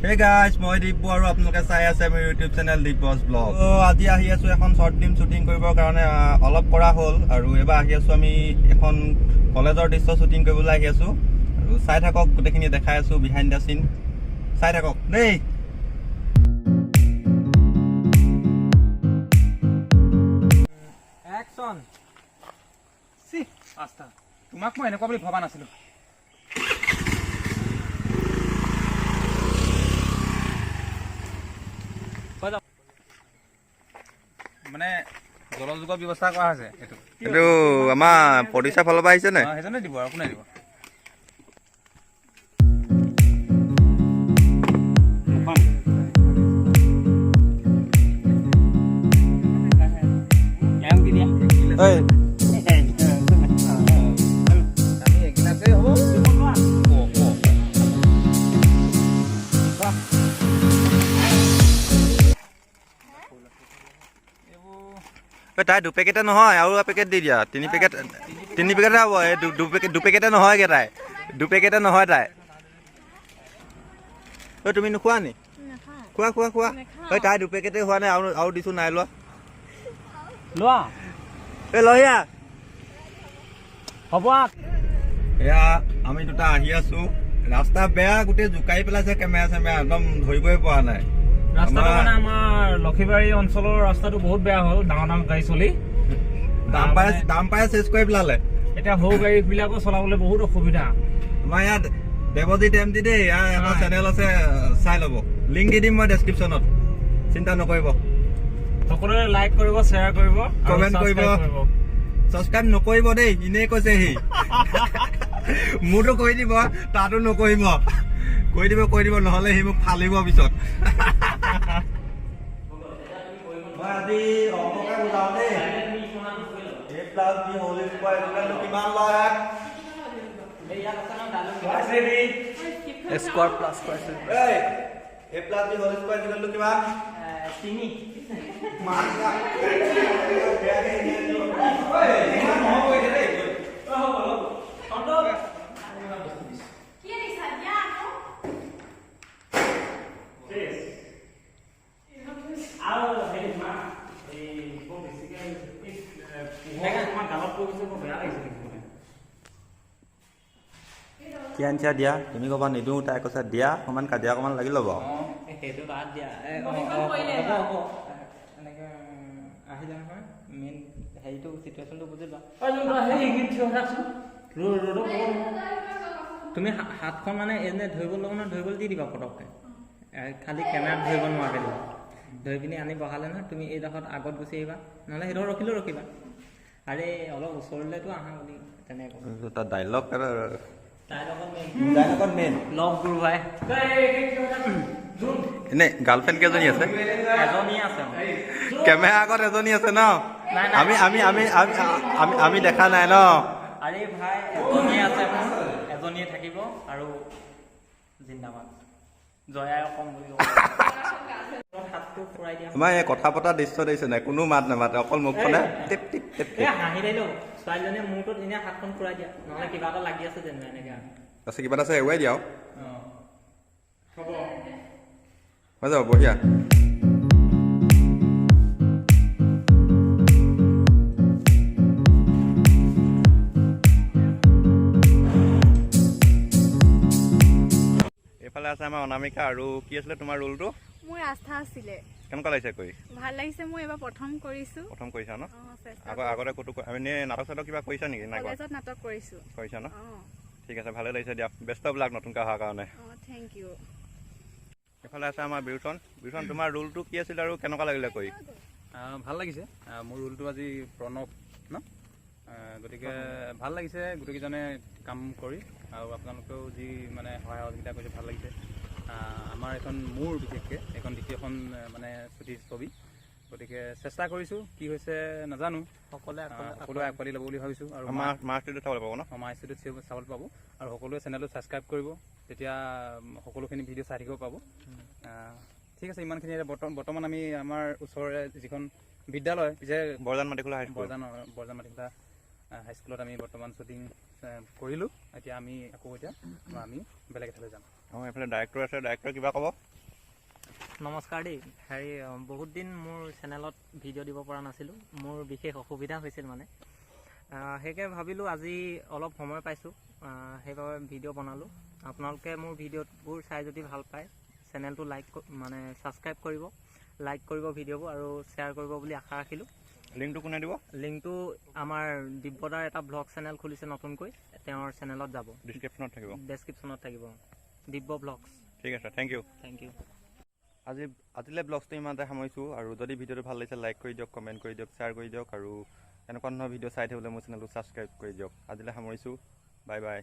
Hey guys, মই দীপু আৰু আপোনালোকে চাই আছে মোৰ YouTube চেনেল দীপস ব্লগ। তো আজি আহি আছো এখন শৰ্ট ফিল্ম শুটিং কৰিবৰ কাৰণে অলপ কৰা হ'ল আৰু এবাৰ আহি আছো আমি এখন কলেজৰ দৃশ্য শুটিং কৰিবলৈ আহি আছো আৰু চাই থাকক গোটেইখিনি দেখাই আছো বিহাইণ্ড দ্য সিন চাই থাকক দেই। Action. সি আস্তা তোমাক মই এনেকুৱা বুলি ভবা নাছিলো। মানে জলযোগৰ ব্যৱস্থা কৰা হৈছে এইটো আমাৰ প্ৰডিউচাৰ ফালৰ পৰা আহিছে নে? সেইজনে দিব আৰু কোনে দিব? তাই দুপেকেটে নহয় আৰু পেকেট দি দিয়া তিনি পেকেটে হ'ব এই দুপেকেটে নহয়গে তাই দুপেকেটে নহয় তাই। ঐ তুমি নোখোৱা নি? খোৱা খোৱা খোৱা ঐ তাই দুপেকেটে হোৱা নাই আৰু দিছো নাই লোৱা লোৱা এই লহিয়া হ'ব। এয়া আমি দুটা আহি আছো ৰাস্তা বেয়া গোটেই জোকাই পেলাইছে কেমেৰা চেমেৰা একদম ধৰিবই পৰা নাই। ৰাস্তাটো মানে আমাৰ লক্ষীবাৰী অঞ্চলৰ ৰাস্তাটো বহুত বেয়া হ'ল ডাঙৰ ডাঙৰ গাড়ী চলি দাম পাই চেজ কৰি পেলালে। এতিয়া সৰু গাড়ী বিলাকো চলাবলৈ বহুত অসুবিধা। আমাৰ ইয়াত দেৱজিৎ এমটি দেই ইয়াৰ এটা চেনেল আছে চাই ল'ব লিংক দি দিম মই ডেছক্ৰিপশ্যনত চিন্তা নকৰিব। সকলোৱে লাইক কৰিব শ্বেয়াৰ কৰিব কমেণ্ট কৰিব ছাবস্ক্ৰাইব নকৰিব দেই এনেই কৈছে সি মোৰতো কৈ দিব তাতো নকৰিব কৈ দিব নহ'লে সি মোক ফালিব পিছত। মই আজি অংককে বুজাওঁ দেই কিমান লয় square plus A plus B whole square equal to কিমান? 3 কি আনিছা দিয়া তুমি ক'বা নিদিওঁ তাই কৈছা দিয়া অকণমান কাজিয়া অকণমান লাগি ল'ব। সেইটো বাদ দিয়া এনেকে আহিলে নহয় মেইন হেৰিটো চিটুৱেশ্যনটো বুজিবা। তুমি হাতখন মানে এনে ধৰিবলৈ দি দিবা পটককৈ খালি কেমেৰাত ধৰিব নোৱাৰাকৈ দিবা ধৰি পিনি আনি বহালে নহয় তুমি এইডোখৰত আগত গুচি আহিবা নহ'লে সেইডোখৰ ৰখিবা আৰে অলপ ওচৰলৈতো আহা বুলি তেনেকৈ তাৰ ডাইলগ এনে গাৰ্লফ্ৰেণ্ড কেইজনী আছে? কেমেৰা আগত এজনী আছে ন? আমি দেখা নাই ন? আৰে ভাই এজনী আছে এজনীয়ে থাকিব আৰু জিন্দাবাদ জয়াই অসম বুলি আমাৰ এই কথা পতা দৃশ্য দিছে নাই কোনো মাত নামাতে অকল মুখখনে হাঁহি দিলো ছোৱালীজনীয়ে মূৰটোত এনে হাতখন ফুৰাই দিয়া নহ'লে কিবা এটা লাগি আছে যেন এনেকে আছে কিবা এটা আছে এৰুৱাই দিয়া হ'ব হৈ যাব বঢ়িয়া। এইফালে আছে আমাৰ অনামিকা আৰু কি আছিলে তোমাৰ ৰোলটো? মোৰ আস্থা আছিলে। কেনেকুৱা লাগিছে কৰি? ভাল লাগিছে। মই এবাৰ প্ৰথম কৰিছো। প্ৰথম কৰিছা ন? আগতে ক'তো আমি নাটক চাটক কিবা কৰিছা নেকি? নাই কলেজত নাটক কৰিছো। কৰিছা ন? ঠিক আছে ভালে লাগিছে দিয়া বেষ্ট অফ লাক নতুনকৈ অহাৰ কাৰণে। Thank you. এইফালে আছে আমাৰ বিউচন তোমাৰ ৰোলটো কি আছিল আৰু কেনেকুৱা লাগিলে কৰি? ভাল লাগিছে মোৰ ৰোলটো আজি প্ৰণৱ ন গতিকে ভাল লাগিছে গোটেইকেইজনে কাম কৰি আৰু আপোনালোকেও যি মানে সহায় সহযোগিতা কৰিছে ভাল লাগিছে। আমাৰ এখন মোৰ বিশেষকৈ এখন দ্বিতীয়খন মানে ছবি গতিকে চেষ্টা কৰিছোঁ কি হৈছে নাজানো সকলোৱে আগবাঢ়ি ল'ব বুলি ভাবিছোঁ আৰু মাৰ ষ্টুডিঅ'ত চাবলৈ পাব ন? মাৰ ষ্টুডিঅ'ত চাবলৈ পাব আৰু সকলোৱে চেনেলটো ছাবস্ক্ৰাইব কৰিব তেতিয়া সকলোখিনি ভিডিঅ' চাই থাকিব পাব। ঠিক আছে ইমানখিনি বৰ্তমান আমি আমাৰ ওচৰৰে যিখন বিদ্যালয় পিছে বৰজান মাটিখোলা হাইস্কুলত আমি বৰ্তমান শ্বুটিং কৰিলোঁ। এতিয়া আমি আকৌ আমি বেলেগ এঠাইলৈ যাম। এইফালে ডাইৰেক্টৰ আছে ডাইৰেক্টৰ কিবা ক'ব? নমস্কাৰ দেই। হেৰি বহুত দিন মোৰ চেনেলত ভিডিঅ' দিব পৰা নাছিলোঁ, মোৰ বিশেষ অসুবিধা হৈছিল মানে। সেইকাৰণে ভাবিলোঁ আজি অলপ সময় পাইছোঁ, সেইবাবে ভিডিঅ' বনালোঁ। আপোনালোকে মোৰ ভিডিঅ'বোৰ চাই যদি ভাল পায় চেনেলটো ছাবস্ক্ৰাইব কৰিব, লাইক কৰিব ভিডিঅ'বোৰ আৰু শ্বেয়াৰ কৰিব বুলি আশা ৰাখিলোঁ। লিংকটো কোনে দিব? লিংকটো আমাৰ দিব্যদাৰ এটা ব্লগ চেনেল খুলিছে নতুনকৈ, তেওঁৰ চেনেলত যাব, ডিছক্ৰিপশ্যনত থাকিব। ডেছক্ৰিপশ্যনত থাকিব, দিব্য ব্লগছ। ঠিক আছে, থেংক ইউ। Thank U. আজিলৈ ব্লগটো ইমানতে সামৰিছোঁ, আৰু যদি ভিডিঅ'টো ভাল লাগিছে লাইক কৰি দিয়ক, কমেণ্ট কৰি দিয়ক, শ্বেয়াৰ কৰি দিয়ক, আৰু এনেকুৱা ধৰণৰ ভিডিঅ' চাই থাকিবলৈ মোৰ চেনেলটো ছাবস্ক্ৰাইব কৰি দিয়ক। আজিলৈ সামৰিছোঁ, বাই বাই।